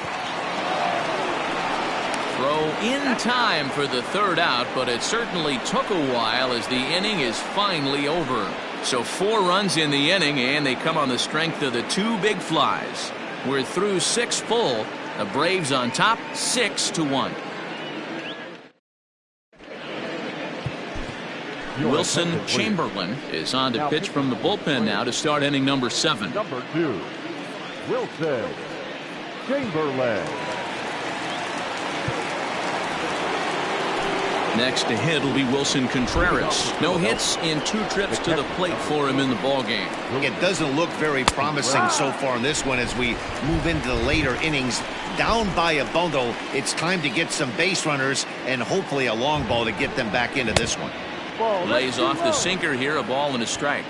A: Throw in time for the third out, but it certainly took a while as the inning is finally over. So 4 runs in the inning, and they come on the strength of the 2 big flies. We're through 6 full. The Braves on top, 6-1. Wilson Chamberlain is on to pitch from the bullpen now to start inning number 7.
C: Number 2, Wilson Chamberlain.
A: Next to hit will be Wilson Contreras. No hits in 2 trips to the plate for him in the ballgame.
B: It doesn't look very promising so far in this one as we move into the later innings. Down by a bundle, it's time to get some base runners and hopefully a long ball to get them back into this one.
A: Lays off the sinker here, a ball and a strike.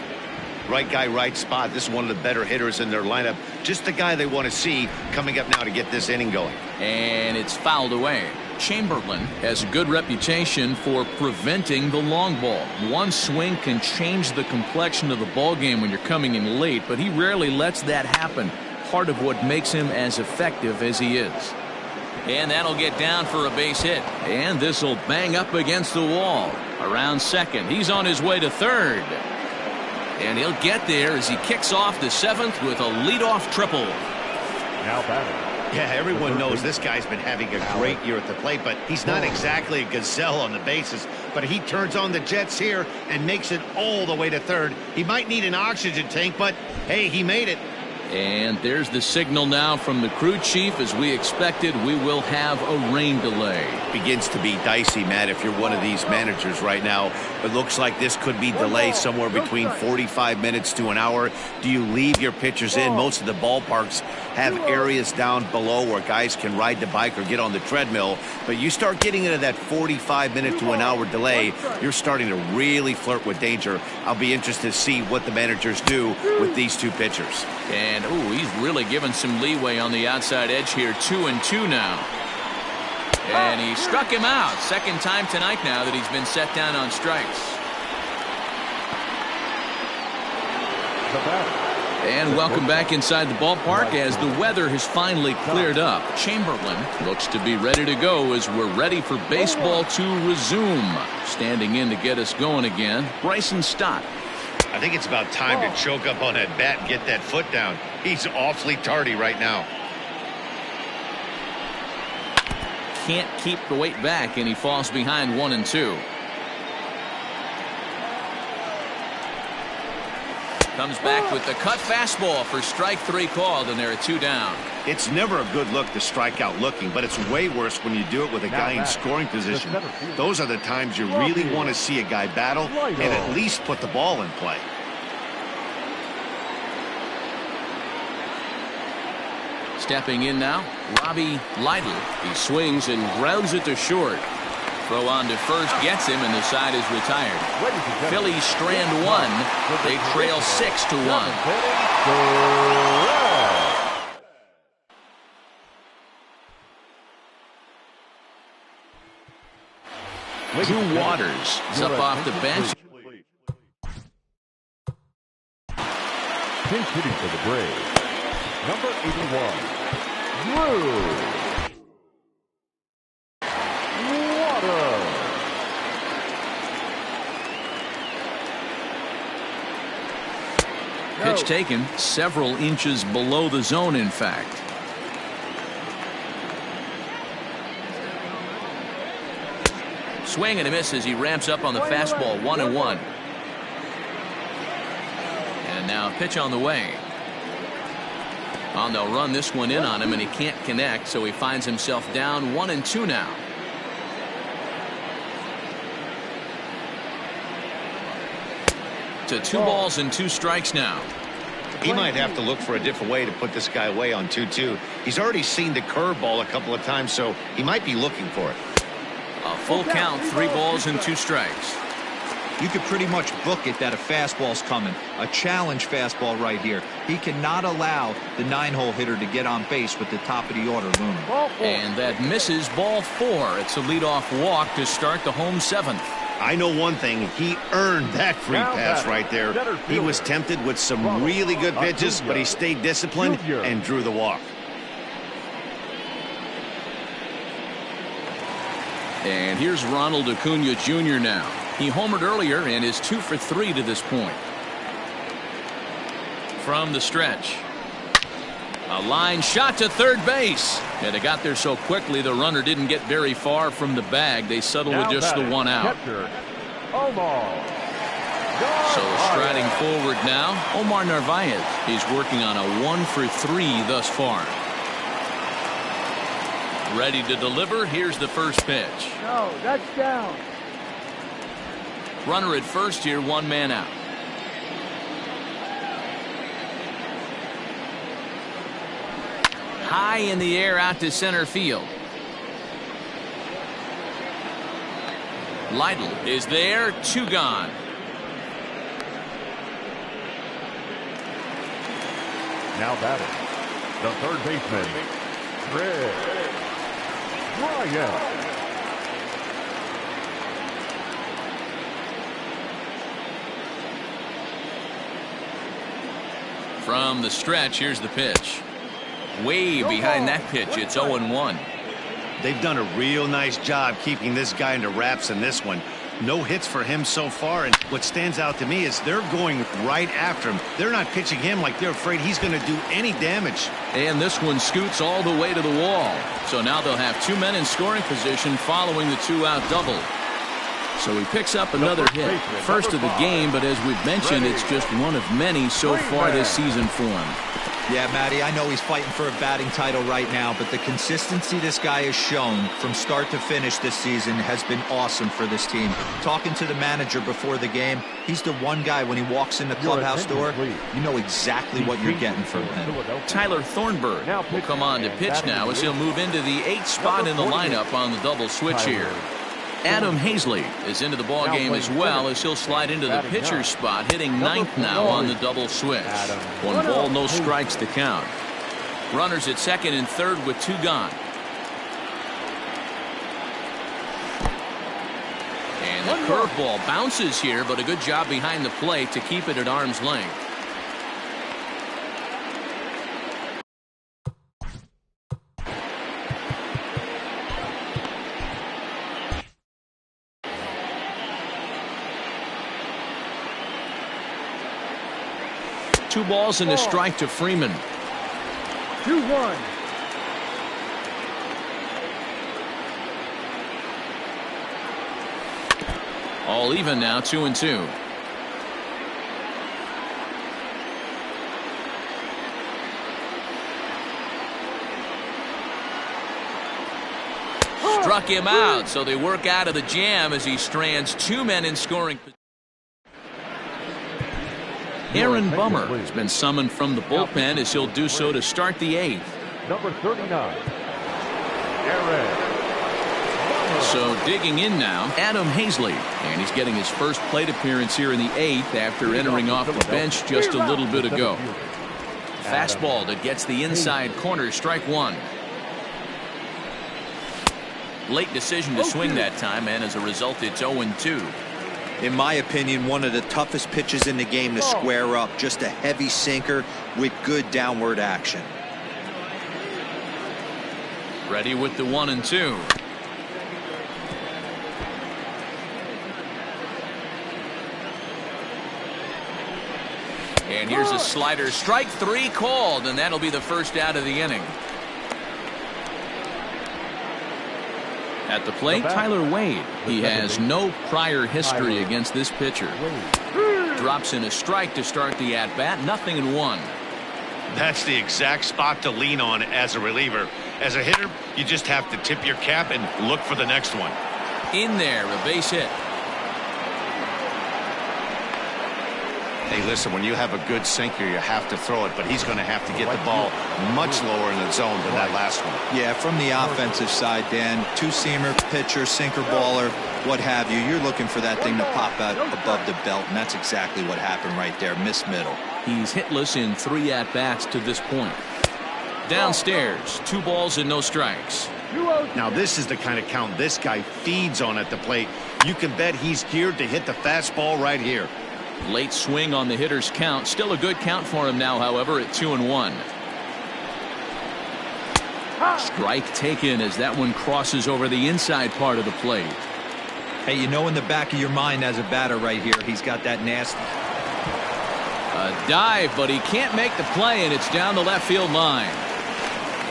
B: Right guy, right spot. This is one of the better hitters in their lineup. Just the guy they want to see coming up now to get this inning going.
A: And it's fouled away. Chamberlain has a good reputation for preventing the long ball. One swing can change the complexion of the ball game when you're coming in late, but he rarely lets that happen. Part of what makes him as effective as he is. And that'll get down for a base hit. And this will bang up against the wall. Around second. He's on his way to third. And he'll get there as he kicks off the 7th with a leadoff triple.
C: Now batting.
B: Yeah, everyone knows this guy's been having a great year at the plate, but he's not exactly a gazelle on the bases. But he turns on the jets here and makes it all the way to third. He might need an oxygen tank, but hey, he made it.
A: And there's the signal now from the crew chief. As we expected, we will have a rain delay.
B: Begins to be dicey, Matt, if you're one of these managers right now. It looks like this could be delayed somewhere between 45 minutes to an hour. Do you leave your pitchers in? Most of the ballparks have areas down below where guys can ride the bike or get on the treadmill. But you start getting into that 45-minute to an hour delay, you're starting to really flirt with danger. I'll be interested to see what the managers do with these two pitchers.
A: And, ooh, he's really given some leeway on the outside edge here. 2-2 now. And he struck him out. Second time tonight now that he's been set down on strikes. And welcome back inside the ballpark as the weather has finally cleared up. Chamberlain looks to be ready to go as we're ready for baseball to resume. Standing in to get us going again, Bryson Stott.
B: I think it's about time to choke up on that bat and get that foot down. He's awfully tardy right now.
A: Can't keep the weight back, and he falls behind 1-2. Comes back with the cut fastball for strike 3 called, and there are 2 down.
B: It's never a good look to strike out looking, but it's way worse when you do it with a guy in scoring position. Those are the times you really want to see a guy battle and at least put the ball in play.
A: Stepping in now, Robbie Lytle. He swings and grounds it to short. Throw on to first gets him, and the side is retired. Phillies strand 1. They trail 6-1. Drew Waters is up off the bench.
C: Pinch hitting for the Braves. Number 81, Drew Waters.
A: Pitch taken several inches below the zone, in fact. Swing and a miss as he ramps up on the fastball. 1-1. And now pitch on the way. Well, they'll run this one in on him, and he can't connect, so he finds himself down 1-2 now. To 2 balls and 2 strikes now.
B: He might have to look for a different way to put this guy away on 2-2. He's already seen the curveball a couple of times, so he might be looking for it.
A: A full count, 3 balls and 2 strikes.
E: You could pretty much book it that a fastball's coming. A challenge fastball right here. He cannot allow the 9-hole hitter to get on base with the top of the order looming.
A: And that misses, ball 4. It's a leadoff walk to start the home 7th.
B: I know one thing. He earned that free pass right there. He was tempted with some really good pitches, but he stayed disciplined and drew the walk.
A: And here's Ronald Acuña Jr. now. He homered earlier and is 2 for 3 to this point. From the stretch. A line shot to third base. And it got there so quickly the runner didn't get very far from the bag. They settled with just the 1 out. So striding forward now, Omar Narvaez. He's working on a 1 for 3 thus far. Ready to deliver. Here's the first pitch.
G: No, that's down.
A: Runner at first here, 1 man out. High in the air out to center field. Lytle is there, 2 gone.
C: Now batting, the third baseman, Bryant.
A: From the stretch, here's the pitch. Way behind that pitch, it's 0-1.
B: They've done a real nice job keeping this guy into wraps in this one. No hits for him so far, and what stands out to me is they're going right after him. They're not pitching him like they're afraid he's going to do any damage.
A: And this one scoots all the way to the wall. So now they'll have 2 men in scoring position following the 2-out double. So he picks up another hit. First of the game, but as we've mentioned, it's just one of many so far this season for him.
E: Yeah, Matty, I know he's fighting for a batting title right now, but the consistency this guy has shown from start to finish this season has been awesome for this team. Talking to the manager before the game, he's the one guy when he walks in the clubhouse door, you know exactly what you're getting from him.
A: Tyler Thornburg will come on to pitch now as he'll move into the 8th spot in the lineup on the double switch here. Adam Hazley is into the ball game as well as he'll slide into the pitcher's spot, hitting 9th now on the double switch. 1 ball, no strikes to count. Runners at second and third with 2 gone. And the curveball bounces here, but a good job behind the plate to keep it at arm's length. Two balls and a strike to Freeman.
G: 2-1.
A: All even now, 2-2. Struck him out, so they work out of the jam as he strands 2 men in scoring position. Aaron Bummer has been summoned from the bullpen as he'll do so to start the 8th.
C: Number 39, Aaron.
A: So digging in now, Adam Hazley, and he's getting his first plate appearance here in the 8th after entering off the bench just a little bit ago. Fastball that gets the inside corner, strike 1. Late decision to swing that time, and as a result it's 0-2.
E: In my opinion, one of the toughest pitches in the game to square up. Just a heavy sinker with good downward action.
A: Ready with the 1-2. And here's a slider, strike 3 called, and that'll be the first out of the inning. At the plate, Tyler Wade. He has no prior history against this pitcher. Drops in a strike to start the at-bat, 0-1.
B: That's the exact spot to lean on as a reliever. As a hitter, you just have to tip your cap and look for the next one.
A: In there, a base hit.
D: Hey, listen, when you have a good sinker, you have to throw it, but he's going to have to get the ball much lower in the zone than that last one.
E: Yeah, from the offensive side, Dan, 2-seamer, pitcher, sinker baller, what have you, you're looking for that thing to pop out above the belt, and that's exactly what happened right there. Miss middle.
A: He's hitless in 3 at-bats to this point. Downstairs, 2 balls and no strikes.
B: Now this is the kind of count this guy feeds on at the plate. You can bet he's geared to hit the fastball right here.
A: Late swing on the hitter's count. Still a good count for him now, however, at 2-1. Strike taken as that one crosses over the inside part of the plate.
E: Hey, you know in the back of your mind as a batter right here, he's got that nasty.
A: A dive, but he can't make the play, and it's down the left field line.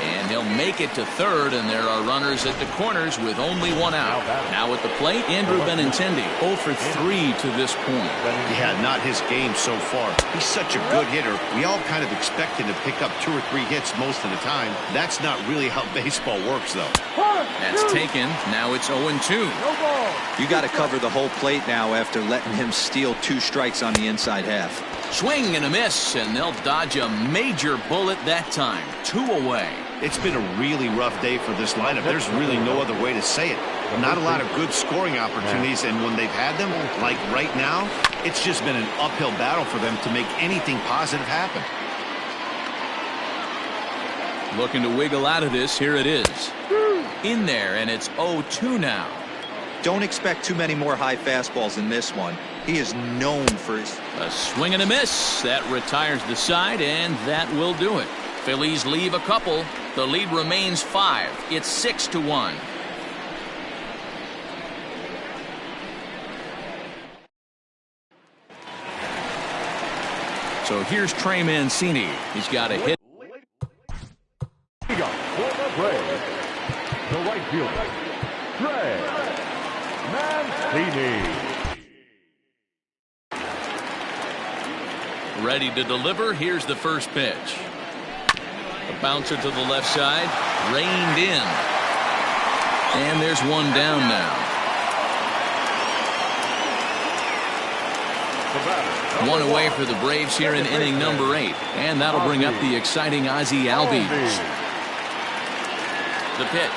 A: And he'll make it to third, and there are runners at the corners with only 1 out. Now at the plate, Andrew Benintendi, 0 for 3 to this point.
B: Yeah, not his game so far. He's such a good hitter. We all kind of expect him to pick up 2 or 3 hits most of the time. That's not really how baseball works, though.
A: That's taken. Now it's 0-2.
E: You got to cover the whole plate now after letting him steal 2 strikes on the inside half.
A: Swing and a miss, and they'll dodge a major bullet that time. 2 away.
B: It's been a really rough day for this lineup. There's really no other way to say it. Not a lot of good scoring opportunities, and when they've had them, like right now, it's just been an uphill battle for them to make anything positive happen.
A: Looking to wiggle out of this. Here it is. In there, and it's 0-2 now.
E: Don't expect too many more high fastballs in this one. He is known for his...
A: A swing and a miss. That retires the side, and that will do it. Phillies leave a couple. The lead remains 5. It's 6-1. So here's Trey Mancini. He's got a hit.
C: We got for the Braves, the right fielder, Trey Mancini.
A: Ready to deliver. Here's the first pitch. A bouncer to the left side, reined in. And there's one down now. One away for the Braves here in inning number 8. And that'll bring up the exciting Ozzie Albies. The pitch.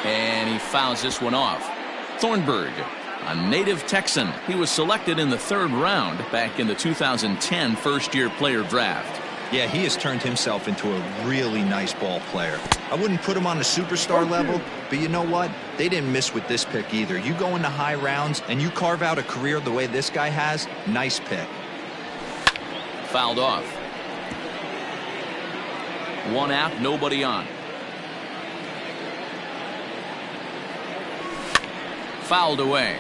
A: And he fouls this one off. Thornburg, a native Texan. He was selected in the 3rd round back in the 2010 first-year player draft.
E: Yeah, he has turned himself into a really nice ball player. I wouldn't put him on the superstar level, but you know what? They didn't miss with this pick either. You go into high rounds and you carve out a career the way this guy has, nice pick.
A: Fouled off. 1 out, nobody on. Fouled away.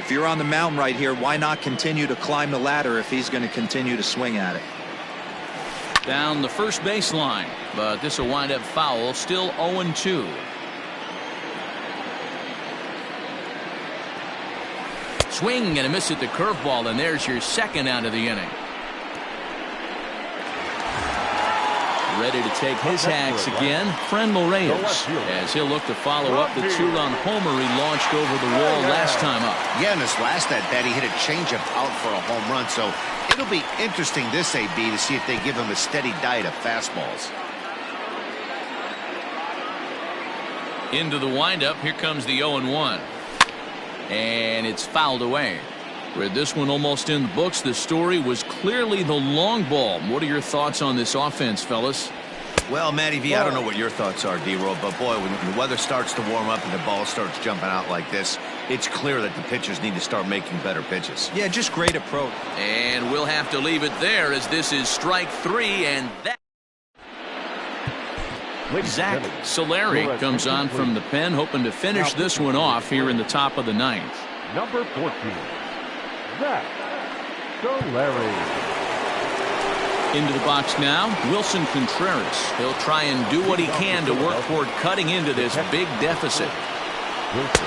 E: If you're on the mound right here, why not continue to climb the ladder if he's going to continue to swing at it?
A: Down the first baseline, but this will wind up foul. Still 0-2. Swing and a miss at the curveball, and there's your 2nd out of the inning. Ready to take his hacks again, Franmil Reyes, as he'll look to follow up the 2-run homer he launched over the wall last time up.
B: Yeah, in his last at-bat, he hit a changeup out for a home run, so it'll be interesting this AB to see if they give him a steady diet of fastballs.
A: Into the windup, here comes the 0-1. And it's fouled away. With this one almost in the books, the story was clearly the long ball. What are your thoughts on this offense, fellas?
B: Well, Matty V, I don't know what your thoughts are, D-Roll, but boy, when the weather starts to warm up and the ball starts jumping out like this, it's clear that the pitchers need to start making better pitches.
E: Yeah, just great approach.
A: And we'll have to leave it there as this is strike 3, and that. Zach Solari comes on from the pen, hoping to finish this one off here in the top of the 9th.
C: Number 14. Zach Solari.
A: Into the box now, Wilson Contreras. He'll try and do what he can to work toward cutting into this big deficit.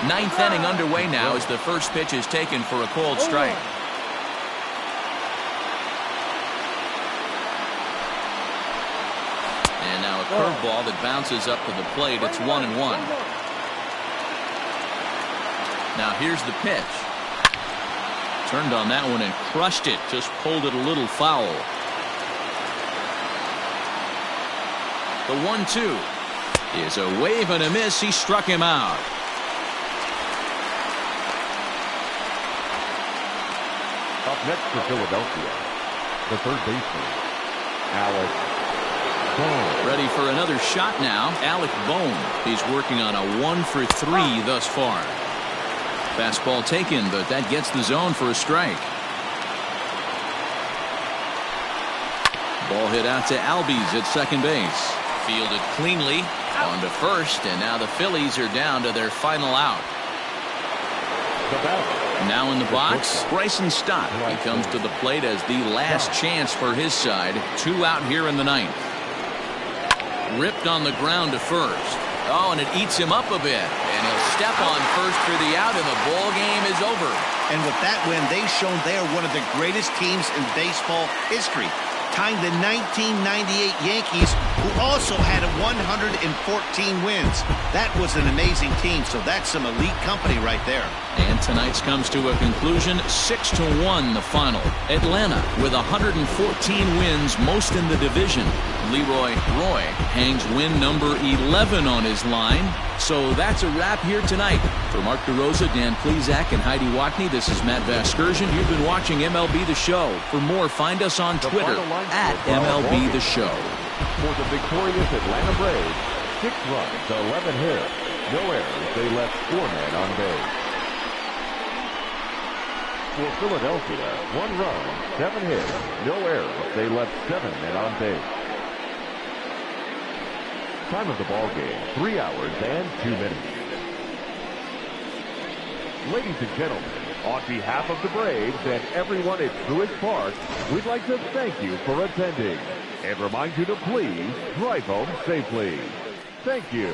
A: 9th inning underway now as the first pitch is taken for a called strike. And now a curveball that bounces up to the plate. It's 1-1. Now here's the pitch. Turned on that one and crushed it. Just pulled it a little foul. The 1-2 is a wave and a miss. He struck him out.
C: Up next for Philadelphia, the 3rd baseman, Alec Bohm.
A: Ready for another shot now. Alec Bohm. He's working on a 1-for-3 thus far. Fastball taken, but that gets the zone for a strike. Ball hit out to Albies at second base. Fielded cleanly on to first, and now the Phillies are down to their final out. Now in the box, Bryson Stott. He comes to the plate as the last chance for his side. 2 out here in the 9th. Ripped on the ground to first. Oh, and it eats him up a bit. And he'll step on first for the out, and the ball game is over.
B: And with that win, they've shown they are one of the greatest teams in baseball history, tying the 1998 Yankees, who also had 114 wins. That was an amazing team, so that's some elite company right there.
A: And tonight's comes to a conclusion, 6-1 the final. Atlanta with 114 wins, most in the division. Leroy hangs win number 11 on his line. So that's a wrap here tonight. For Mark DeRosa, Dan Plezak, and Heidi Watney, this is Matt Vasgersian. You've been watching MLB The Show. For more, find us on Twitter at MLB The Show.
C: For the victorious Atlanta Braves, 6 runs, 11 hits, no errors. They left 4 men on base. For Philadelphia, 1 run, 7 hits, no errors. They left 7 men on base. Time of the ball game, 3 hours and 2 minutes. Ladies and gentlemen, on behalf of the Braves and everyone at Truist Park, we'd like to thank you for attending and remind you to please drive home safely. Thank you.